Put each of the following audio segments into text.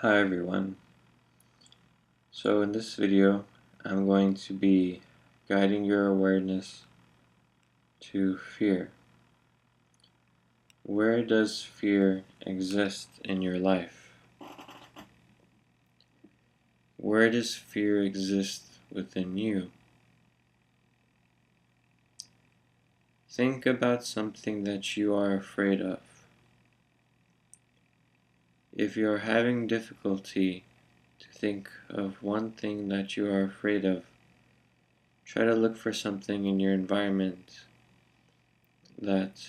Hi everyone. So in this video I'm going to be guiding your awareness to fear. Where does fear exist in your life? Where does fear exist within you? Think about something that you are afraid of. If you are having difficulty to think of one thing that you are afraid of, try to look for something in your environment that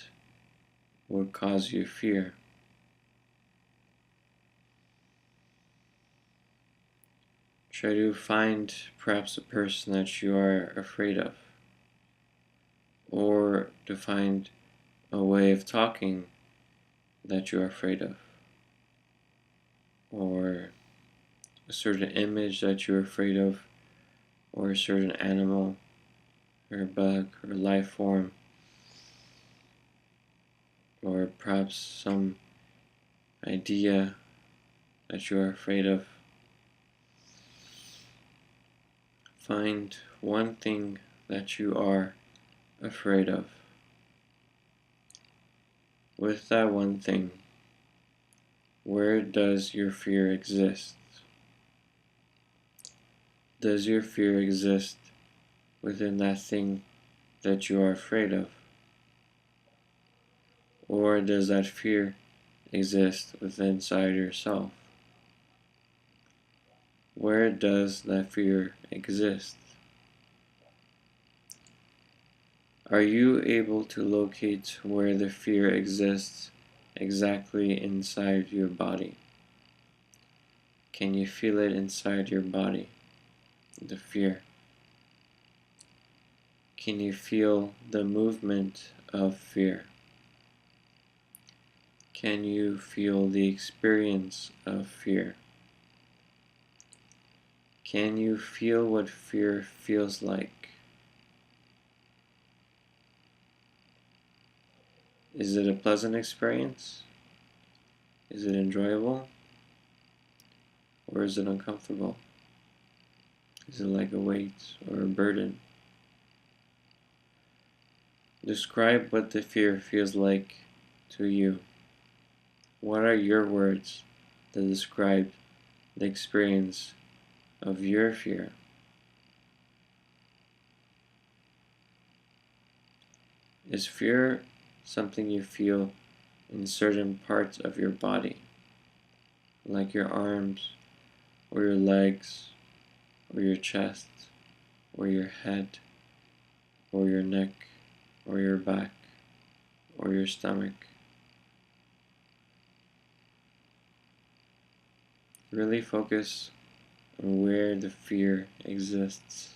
would cause you fear. Try to find perhaps a person that you are afraid of, or to find a way of talking that you are afraid of, or a certain image that you're afraid of, or a certain animal, or a bug, or life form, or perhaps some idea that you are afraid of. Find one thing that you are afraid of. With that one thing, where does your fear exist? Does your fear exist within that thing that you are afraid of? Or does that fear exist within inside yourself? Where does that fear exist? Are you able to locate where the fear exists exactly inside your body? Can you feel it inside your body? The fear. Can you feel the movement of fear? Can you feel the experience of fear? Can you feel what fear feels like? Is it a pleasant experience? Is it enjoyable? Or is it uncomfortable? Is it like a weight or a burden? Describe what the fear feels like to you. What are your words that describe the experience of your fear? Is fear something you feel in certain parts of your body, like your arms, or your legs, or your chest, or your head, or your neck, or your back, or your stomach? Really focus on where the fear exists.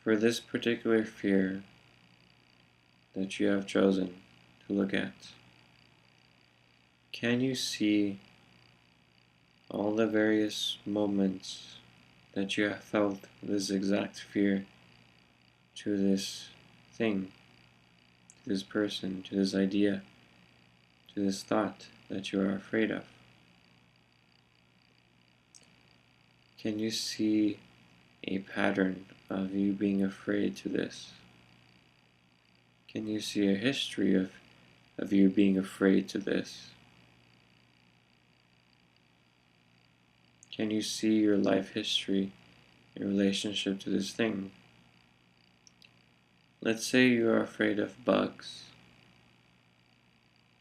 For this particular fear that you have chosen to look at, can you see all the various moments that you have felt this exact fear to this thing, to this person, to this idea, to this thought that you are afraid of? Can you see a pattern of you being afraid to this? Can you see a history of you being afraid to this? Can you see your life history in relationship to this thing? Let's say you are afraid of bugs.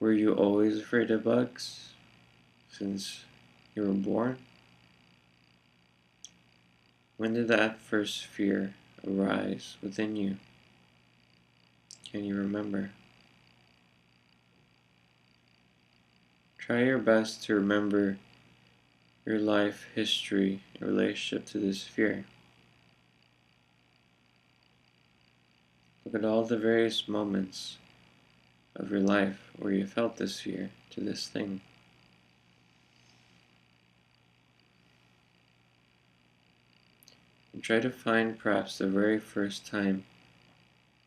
Were you always afraid of bugs since you were born? When did that first fear arise within you? Can you remember? Try your best to remember your life history in relationship to this fear. Look at all the various moments of your life where you felt this fear to this thing. And try to find perhaps the very first time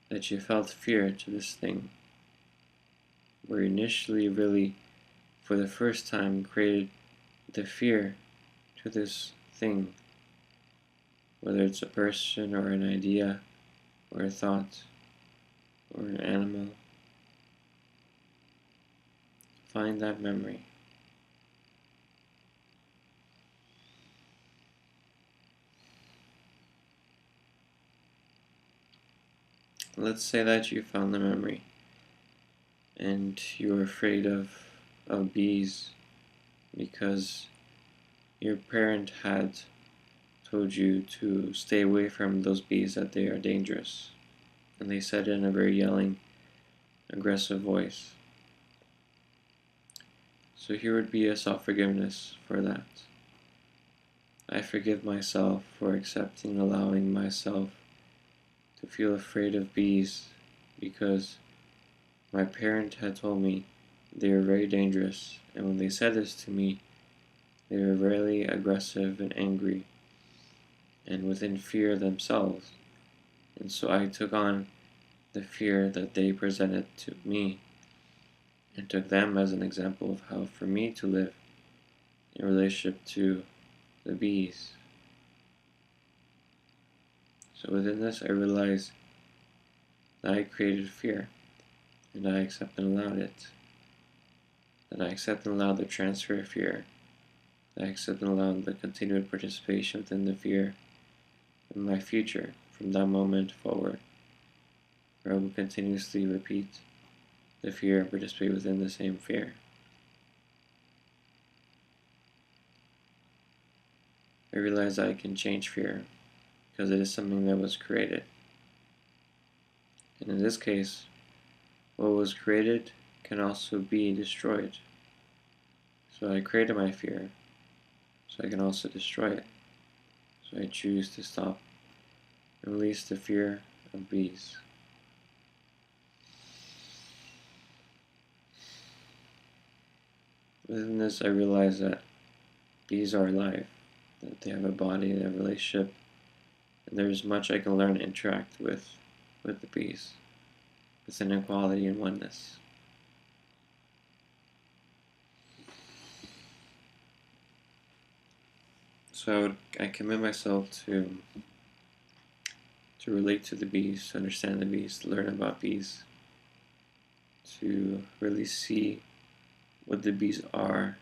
that you felt fear to this thing, where you initially really, for the first time, created the fear to this thing, whether it's a person or an idea or a thought or an animal. Find that memory. Let's say that you found the memory and you're afraid of bees because your parent had told you to stay away from those bees, that they are dangerous. And they said it in a very yelling, aggressive voice. So here would be a self-forgiveness for that. I forgive myself for accepting, allowing myself to feel afraid of bees because my parent had told me they were very dangerous, and when they said this to me, they were really aggressive and angry and within fear themselves. And so I took on the fear that they presented to me and took them as an example of how for me to live in relationship to the bees. So within this, I realized that I created fear, and I accepted and allowed it. That I accepted and allowed the transfer of fear. That I accepted and allowed the continued participation within the fear in my future from that moment forward, where I will continuously repeat the fear and participate within the same fear. I realize I can change fear because it is something that was created. And in this case, what was created can also be destroyed. So I created my fear, so I can also destroy it. So I choose to stop and release the fear of bees. Within this, I realize that bees are alive, that they have a body, they have a relationship, and there's much I can learn and interact with the bees, with an equality and oneness. So I commit myself to relate to the bees, to understand the bees, to learn about bees, to really see what the bees are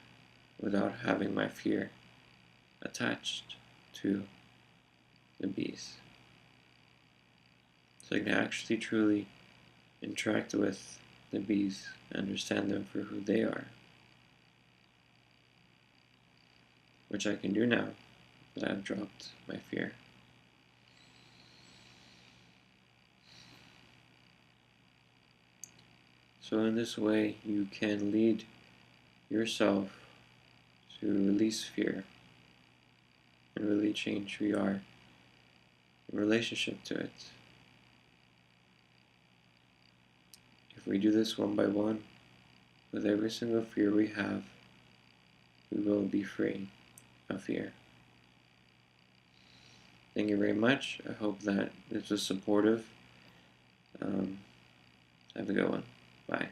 without having my fear attached to the bees. So I can actually truly interact with the bees, understand them for who they are, which I can do now that I've dropped my fear. So in this way, you can lead yourself to release fear and really change who you are in relationship to it. If we do this one by one, with every single fear we have, we will be free of fear. Thank you very much. I hope that this was supportive. Have a good one. Bye.